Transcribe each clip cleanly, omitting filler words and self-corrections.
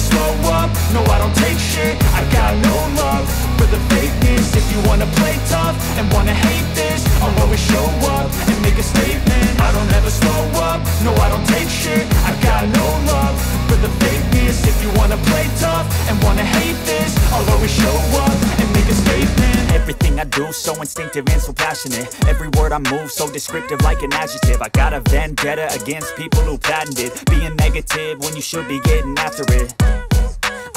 slow up, no I don't take shit. I got no love for the fakeness. If you wanna play tough and wanna hate this, I'll always show up and make a statement. I don't ever slow up, no I don't take shit. I got no love for the fakeness. If you wanna play tough and wanna hate this, I'll always show up and make a statement. Everything I do so instinctive and so passionate. Every word I move so descriptive like an adjective. I got a vendetta against people who patented being negative when you should be getting after it.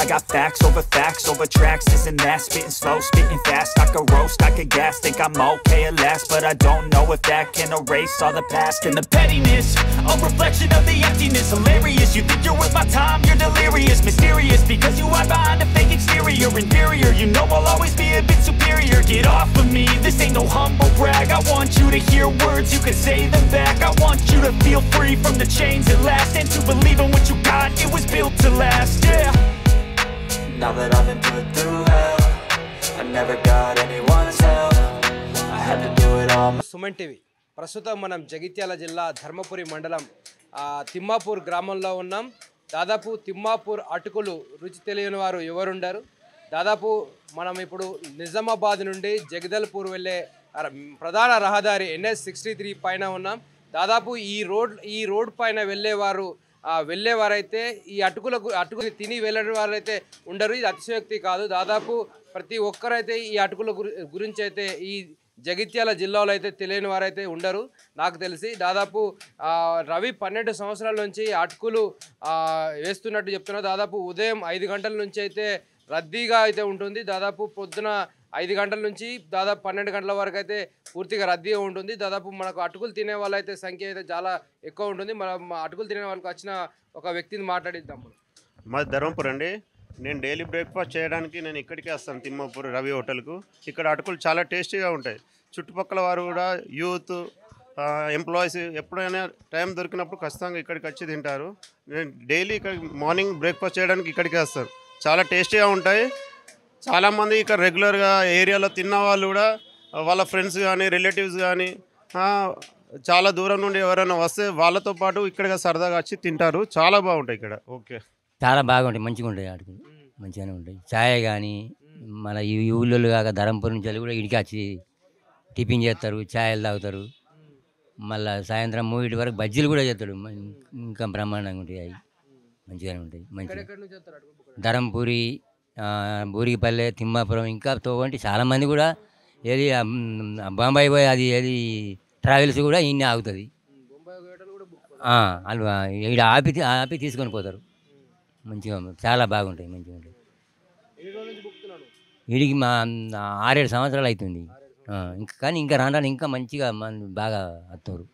I got facts over tracks, this and that. Spitting slow, spitting fast. I could roast, I could gas. Think I'm okay at last, but I don't know if that can erase all the past. And the pettiness, a reflection of the emptiness. Hilarious, you think you're worth my time, you're delirious. Mysterious, because you hide behind a fake exterior. Inferior, you know I'll always be a bit superior. Get off of me, this ain't no humble brag. I want you to hear words, you can say them back. I want you to feel free from the chains at last, and to believe in what you got, it was built to last, yeah. Now that I've been put through hell, I never got anyone's help. I had to do it all. Suman TV ప్రస్తుతం మనం జగిత్యాల జిల్లా ధర్మపురి మండలం తిమ్మాపూర్ గ్రామంలో ఉన్నాం. దాదాపు తిమ్మాపూర్ అటుకులు రుచి తెలియని వారు ఎవరుండరు. దాదాపు మనం ఇప్పుడు నిజామాబాద్ నుండి జగదల్పూర్ వెళ్ళే ప్రధాన రహదారి NH63 పైన ఉన్నాం. దాదాపు ఈ రోడ్ పైన వెళ్ళేవారైతే ఈ అటుకులు తిని వెళ్ళని వారైతే ఉండరు. ఇది అతిశయోక్తి కాదు. దాదాపు ప్రతి ఒక్కరైతే ఈ అటుకుల గురించి అయితే ఈ జగిత్యాల జిల్లాలో అయితే తెలియని వారైతే ఉండరు. నాకు తెలిసి దాదాపు రవి 12 సంవత్సరాల నుంచి అటుకులు వేస్తున్నట్టు చెప్తున్నారు. దాదాపు ఉదయం 5 గంటల నుంచి అయితే రద్దీగా అయితే ఉంటుంది. దాదాపు పొద్దున 5 గంటల నుంచి దాదాపు 12 గంటల వరకు అయితే పూర్తిగా రద్దీగా ఉంటుంది. దాదాపు మనకు అటుకులు తినే వాళ్ళైతే సంఖ్య అయితే చాలా ఎక్కువ ఉంటుంది. మన అటుకులు తినే వాళ్ళకి వచ్చిన ఒక వ్యక్తిని మాట్లాడిద్దాం. మాది ధర్మపురం అండి. నేను డైలీ బ్రేక్ఫాస్ట్ చేయడానికి నేను ఇక్కడికే వస్తాను, తిమ్మాపూర్ రవి హోటల్కు. ఇక్కడ అటుకులు చాలా టేస్టీగా ఉంటాయి. చుట్టుపక్కల వారు కూడా యూత్ ఎంప్లాయీస్ ఎప్పుడైనా టైం దొరికినప్పుడు ఖచ్చితంగా ఇక్కడికి వచ్చి తింటారు. నేను డైలీ ఇక్కడ మార్నింగ్ బ్రేక్ఫాస్ట్ చేయడానికి ఇక్కడికే వస్తాను. చాలా టేస్టీగా ఉంటాయి. చాలామంది ఇక్కడ రెగ్యులర్గా ఏరియాలో తిన్న వాళ్ళు కూడా వాళ్ళ ఫ్రెండ్స్ కానీ రిలేటివ్స్ కానీ చాలా దూరం నుండి ఎవరైనా వస్తే వాళ్ళతో పాటు ఇక్కడ సరదాగా వచ్చి తింటారు. చాలా బాగుంటాయి ఇక్కడ. ఓకే, చాలా బాగుంటాయి, మంచిగా ఉంటాయి అటుకులు, మంచిగానే ఉంటాయి. ఛాయ్ కానీ మళ్ళీ ఈ ఊళ్ళో కాక ధర్మపురం నుంచి కూడా ఇడికి వచ్చి టిఫిన్ చేస్తారు, ఛాయలు తాగుతారు. మళ్ళీ సాయంత్రం 3 వరకు బజ్జీలు కూడా చేస్తాడు. ఇంకా బ్రహ్మాండంగా ఉంటాయి, అవి మంచిగానే ఉంటాయి. మంచిగా ధర్మపురి, బూరిగిపల్లె, తిమ్మాపురం ఇంకా తోవంటి చాలామంది కూడా ఏది బాంబాయి పోయి అది ఏది ట్రావెల్స్ కూడా ఇన్ని ఆగుతుంది. వాళ్ళు ఇక్కడ ఆపి తీసుకొని పోతారు. మంచిగా చాలా బాగుంటాయి, మంచిగా ఉంటాయి. వీడికి మా 6-7 సంవత్సరాలు అవుతుంది. ఇంకా రాను ఇంకా మంచిగా బాగా వస్తారు,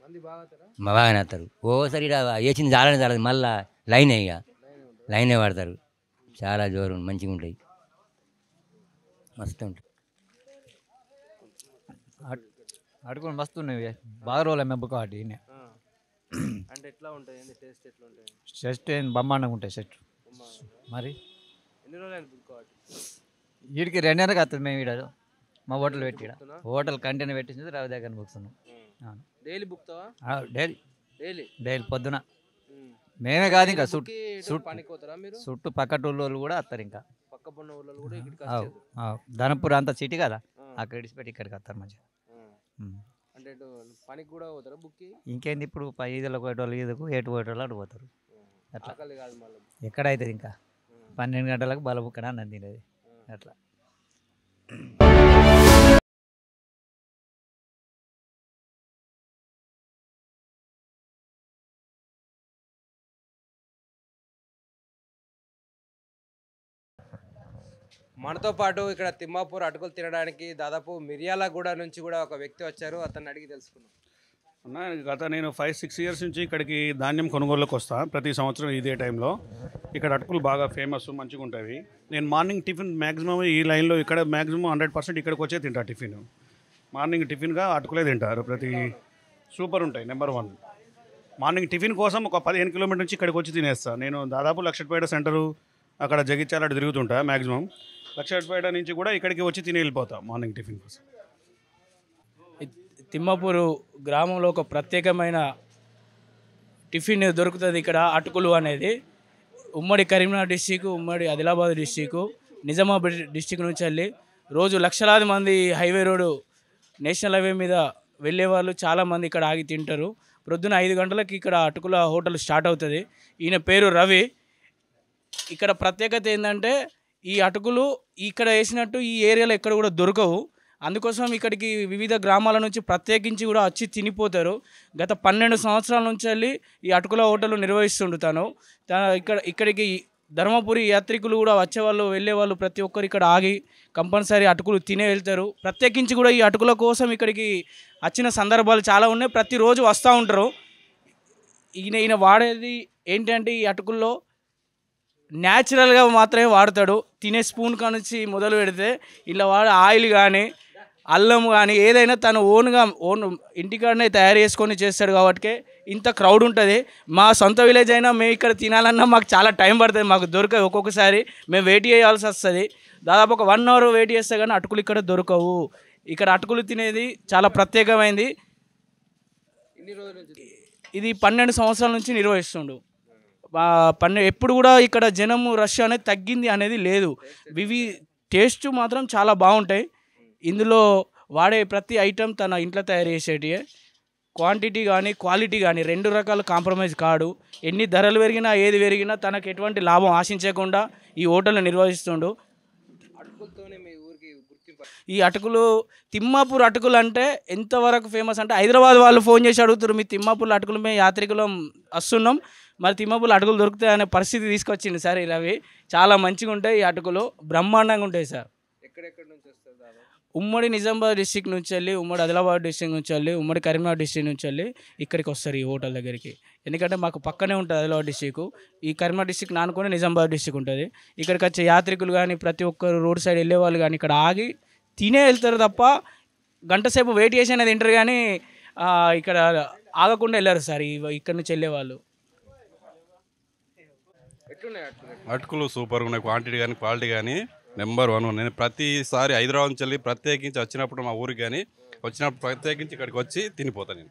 బాగానే వస్తారు. ఓసారి ఇక్కడ వేసింది చాలని మళ్ళీ లైనే పడతారు. చాలా జోరు మంచిగా ఉంటాయి, మస్తు ఉంటాయి. అటుకులు మస్తు ఉన్నాయి, బాగా రోజులు మెబ్బకు వాటి. అంటే ఎట్లా ఉంటాయి, టేస్ట్ ఎట్లా ఉంటాయి? టేస్ట్ బ్రహ్మాండంగా ఉంటాయి చెట్టు. మరి ఎన్ని రోజులు బుక్ వీడికి 2 నెలలకు వస్తుంది. మేము ఇక్కడ మా హోటల్ పెట్టి హోటల్ కంటైనర్ పెట్టింది రవి దగ్గర బుక్స్తున్నాం. డైలీ బుక్తావా? డైలీ పొద్దున. మేమే కాదు ఇంకా చుట్టూ పక్కటూళ్ళు కూడా వస్తారు. ఇంకా ధనపూర్ అంతా సిటీ కదా, అక్కడ ఇడిచిపెట్టి ఇక్కడికి వస్తారు మంచిగా. ఇంకేంది ఇప్పుడు 5 పోయేటోళ్ళు 8 పోయేటోళ్ళు అటు పోతారు. అట్లా ఎక్కడైతుంది ఇంకా 12 గంటలకు బలబుక్కడ అన్నం తినేది అట్లా. మనతో పాటు ఇక్కడ తిమ్మాపూర్ అటుకులు తినడానికి దాదాపు మిర్యాలగూడ నుంచి కూడా ఒక వ్యక్తి వచ్చారు. అతన్ని అడిగి తెలుసుకున్నాం. గత నేను 5-6 ఇయర్స్ నుంచి ఇక్కడికి ధాన్యం కొనుగోలుకి వస్తాను ప్రతి సంవత్సరం ఇదే టైంలో. ఇక్కడ అటుకులు బాగా ఫేమస్, మంచిగా ఉంటాయి. నేను మార్నింగ్ టిఫిన్ మ్యాక్సిమం ఈ లైన్లో ఇక్కడ మ్యాక్సిమం 100% ఇక్కడికి వచ్చే తింటా. టిఫిన్ మార్నింగ్ టిఫిన్గా అటుకులే తింటారు. సూపర్ ఉంటాయి, నెంబర్ 1. మార్నింగ్ టిఫిన్ కోసం ఒక 15 కిలోమీటర్ నుంచి ఇక్కడికి వచ్చి తినేస్తాను. నేను దాదాపు లక్షపేట సెంటరు అక్కడ జగిత్యాల తిరుగుతుంటా. మ్యాక్సిమం లక్షపేట నుంచి కూడా ఇక్కడికి వచ్చి తిని వెళ్ళిపోతా మార్నింగ్ టిఫిన్ కోసం. తిమ్మాపూరు గ్రామంలో ఒక ప్రత్యేకమైన టిఫిన్ దొరుకుతుంది ఇక్కడ, అటుకులు అనేది. ఉమ్మడి కరీంనగర్ డిస్టిక్, ఉమ్మడి ఆదిలాబాద్ డిస్టిక్, నిజామాబాద్ డిస్టిక్ నుంచి వెళ్ళి రోజు లక్షలాది మంది హైవే రోడ్డు నేషనల్ హైవే మీద వెళ్ళే వాళ్ళు చాలామంది ఇక్కడ ఆగి తింటారు. ప్రొద్దున 5 గంటలకి ఇక్కడ అటుకుల హోటల్ స్టార్ట్ అవుతుంది. ఈయన పేరు రవి. ఇక్కడ ప్రత్యేకత ఏంటంటే ఈ అటుకులు ఇక్కడ వేసినట్టు ఈ ఏరియాలో ఎక్కడ కూడా దొరకవు. అందుకోసం ఇక్కడికి వివిధ గ్రామాల నుంచి ప్రత్యేకించి కూడా వచ్చి తినిపోతారు. గత 12 సంవత్సరాల నుంచి వెళ్ళి ఈ అటుకుల హోటల్ నిర్వహిస్తుంటాను. ఇక్కడికి ధర్మపురి యాత్రికులు కూడా వచ్చేవాళ్ళు వెళ్ళేవాళ్ళు ప్రతి ఒక్కరు ఇక్కడ ఆగి కంపల్సరీ అటుకులు తినే వెళ్తారు. ప్రత్యేకించి కూడా ఈ అటుకుల కోసం ఇక్కడికి వచ్చిన సందర్భాలు చాలా ఉన్నాయి. ప్రతిరోజు వస్తూ ఉంటారు. ఈయన వాడేది ఏంటంటే ఈ అటుకుల్లో న్యాచురల్గా మాత్రమే వాడతాడు. తినే స్పూన్ కానించి మొదలు పెడితే ఇలా వాడే ఆయిల్ కానీ అల్లం కానీ ఏదైనా తను ఓన్ ఇంటికాడనే తయారు చేసుకొని చేస్తాడు. కాబట్టి ఇంత క్రౌడ్ ఉంటుంది. మా సొంత విలేజ్ అయినా మేము ఇక్కడ తినాలన్నా మాకు చాలా టైం పడుతుంది. మాకు దొరకవు. ఒక్కొక్కసారి మేము వెయిట్ చేయాల్సి వస్తుంది. దాదాపు ఒక 1 అవర్ వెయిట్ చేస్తే కానీ అటుకులు ఇక్కడ దొరకవు. ఇక్కడ అటుకులు తినేది చాలా ప్రత్యేకమైంది. ఇది 12 సంవత్సరాల నుంచి నిర్వహిస్తుండు. ఎప్పుడు కూడా ఇక్కడ జనము రష్ అనేది తగ్గింది అనేది లేదు. టేస్ట్ మాత్రం చాలా బాగుంటాయి. ఇందులో వాడే ప్రతి ఐటెం తన ఇంట్లో తయారు చేసేటివే. క్వాంటిటీ కానీ క్వాలిటీ కానీ 2 రకాల కాంప్రమైజ్ కాడు. ఎన్ని ధరలు పెరిగినా ఏది పెరిగినా తనకు ఎటువంటి లాభం ఆశించకుండా ఈ హోటల్ని నిర్వహిస్తుండు. ఈ అటుకులు తిమ్మాపూర్ అటుకులు అంటే ఎంతవరకు ఫేమస్ అంటే హైదరాబాద్ వాళ్ళు ఫోన్ చేసి అడుగుతారు, మీ తిమ్మాపూర్ అటుకులు మేము యాత్రికులం వస్తున్నాం, మరి తిమ్మాపూర్ అటుకులు దొరుకుతాయి అనే పరిస్థితి తీసుకొచ్చింది సార్. ఇవి చాలా మంచిగా ఉంటాయి. ఈ అటుకులు బ్రహ్మాండంగా ఉంటాయి సార్. ఎక్కడెక్కడ నుంచి వస్తారు? ఉమ్మడి నిజామాబాద్ డిస్టిక్ నుంచి వెళ్ళి, ఉమ్మడి ఆదిలాబాద్ డిస్టిక్ నుంచి వెళ్ళి, ఉమ్మడి కరీంనగర్ డిస్టిక్ నుంచి వెళ్ళి ఇక్కడికి వస్తారు ఈ హోటల్ దగ్గరికి. ఎందుకంటే మాకు పక్కనే ఉంటుంది ఆదిలాబాద్ డిస్టిక్. ఈ కరీంనగర్ డిస్టిక్ నానుకొని నిజామాబాద్ డిస్టిక్ ఉంటుంది. ఇక్కడికి వచ్చే యాత్రికులు కానీ ప్రతి ఒక్కరు రోడ్ సైడ్ వెళ్ళే వాళ్ళు కానీ ఇక్కడ ఆగి తినే వెళ్తారు తప్ప గంట సేపు వెయిట్ చేసి అనేది తింటారు కానీ ఇక్కడ ఆగకుండా వెళ్ళారు సార్ ఇక్కడ నుంచి వెళ్ళే వాళ్ళు. అటుకులు సూపర్గా ఉన్నాయి. క్వాంటిటీ కానీ క్వాలిటీ కానీ నెంబర్ 1. నేను ప్రతిసారి హైదరాబాద్ నుంచి వెళ్ళి ప్రత్యేకించి వచ్చినప్పుడు మా ఊరికి కానీ వచ్చినప్పుడు ప్రత్యేకించి ఇక్కడికి వచ్చి తినిపోతాను.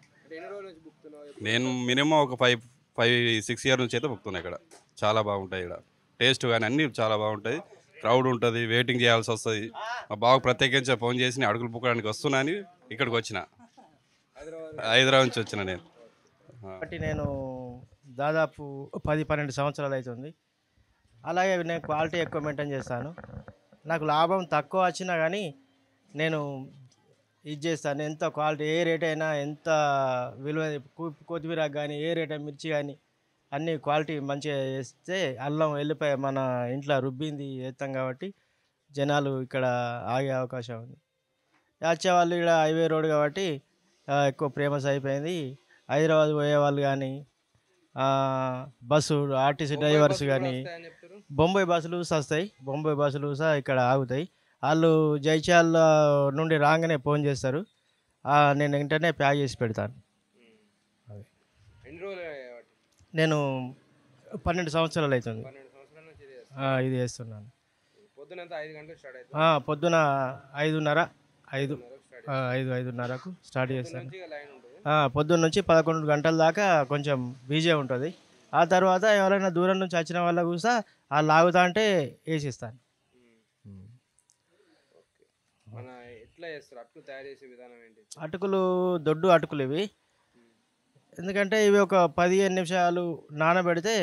నేను మినిమం ఒక 5-6 ఇయర్ నుంచి అయితే బుక్తున్నాను. ఇక్కడ చాలా బాగుంటాయి. ఇక్కడ టేస్ట్ కానీ అన్నీ చాలా బాగుంటాయి. క్రౌడ్ ఉంటుంది, వెయిటింగ్ చేయాల్సి వస్తుంది. మా బాగా ప్రత్యేకించి ఫోన్ చేసి అడుగులు పుక్కడానికి వస్తున్నా అని ఇక్కడికి వచ్చిన. హైదరాబాద్ నుంచి వచ్చిన నేను. నేను దాదాపు 10-12 సంవత్సరాలు అవుతుంది. అలాగే నేను క్వాలిటీ ఎక్కువ మెయింటైన్ చేస్తాను. నాకు లాభం తక్కువ వచ్చినా కానీ నేను ఇది చేస్తాను. ఎంత క్వాలిటీ ఏ రేట్ అయినా, ఎంత విలువ కొత్తిమీర కానీ ఏ రేట్ అయినా, మిర్చి కానీ అన్నీ క్వాలిటీ మంచిగా వేస్తే అల్లం వెల్లిపాయ మన ఇంట్లో రుబ్బింది వేస్తాం కాబట్టి జనాలు ఇక్కడ ఆగే అవకాశం ఉంది. వచ్చేవాళ్ళు ఇక్కడ హైవే రోడ్ కాబట్టి ఎక్కువ ఫేమస్ అయిపోయింది. హైదరాబాద్ పోయేవాళ్ళు కానీ బస్సు ఆర్టీసీ డ్రైవర్స్ కానీ బొంబాయి బస్సులు వస్తాయి. బొంబాయి బస్సులు ఇక్కడ ఆగుతాయి. వాళ్ళు జైచాల్ నుండి రాగానే ఫోన్ చేస్తారు. నేను వెంటనే ప్యాక్ చేసి పెడతాను. నేను 12 సంవత్సరాలు అవుతుంది ఇది చేస్తున్నాను. పొద్దున 5:30కు స్టార్ట్ చేస్తాను. పొద్దున్న నుంచి 11 గంటల దాకా కొంచెం బిజీ ఉంటుంది. ఆ తర్వాత ఎవరైనా దూరం నుంచి వచ్చిన వాళ్ళ కూడా వాళ్ళు ఆగుతా అంటే వేసిస్తాను. అటుకులు దొడ్డు అటుకులు ఇవి. ఎందుకంటే ఇవి ఒక 15 నిమిషాలు నానబెడితే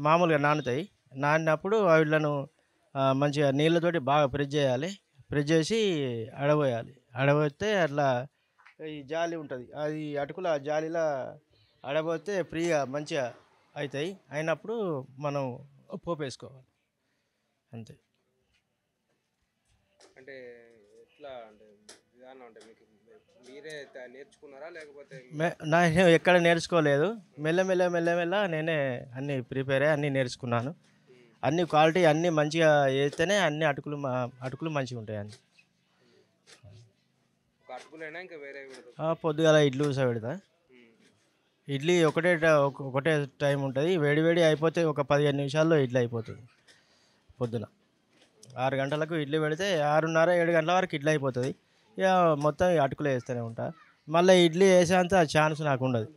మామూలుగా నానుతాయి. నానినప్పుడు వీళ్ళను మంచిగా నీళ్ళతోటి బాగా ప్రెస్ చేయాలి. ప్రెస్ చేసి అడబోయాలి. అడబోతే అట్లా ఈ జాలి ఉంటుంది, అది అటుకుల జాలిలా అడబోతే ఫ్రీగా మంచిగా అవుతాయి. అయినప్పుడు మనం పోపు వేసుకోవాలి అంతే. అంటే ఎట్లా అంటే విధానం అంటే మీకు మీరే నేర్చుకున్నారా లేకపోతే? నేను ఎక్కడ నేర్చుకోలేదు. మెల్లమెల్ల నేనే అన్నీ ప్రిపేర్ అయ్యి అన్నీ నేర్చుకున్నాను. అన్ని క్వాలిటీ అన్నీ మంచిగా వేస్తేనే అన్ని అటుకులు మంచిగా ఉంటాయి. అన్నీ పొద్దుగాల ఇడ్లీ ఊస పెడతా. ఇడ్లీ ఒకటే టైం ఉంటుంది. వేడి అయిపోతే ఒక 15 నిమిషాల్లో ఇడ్లీ అయిపోతుంది. పొద్దున 6 గంటలకు ఇడ్లీ పెడితే 6:30-7 గంటల వరకు ఇడ్లీ అయిపోతుంది. ఇక మొత్తం అటుకులు వేస్తూనే ఉంటా. మళ్ళీ ఇడ్లీ వేసేంత ఛాన్స్ నాకు ఉండదు.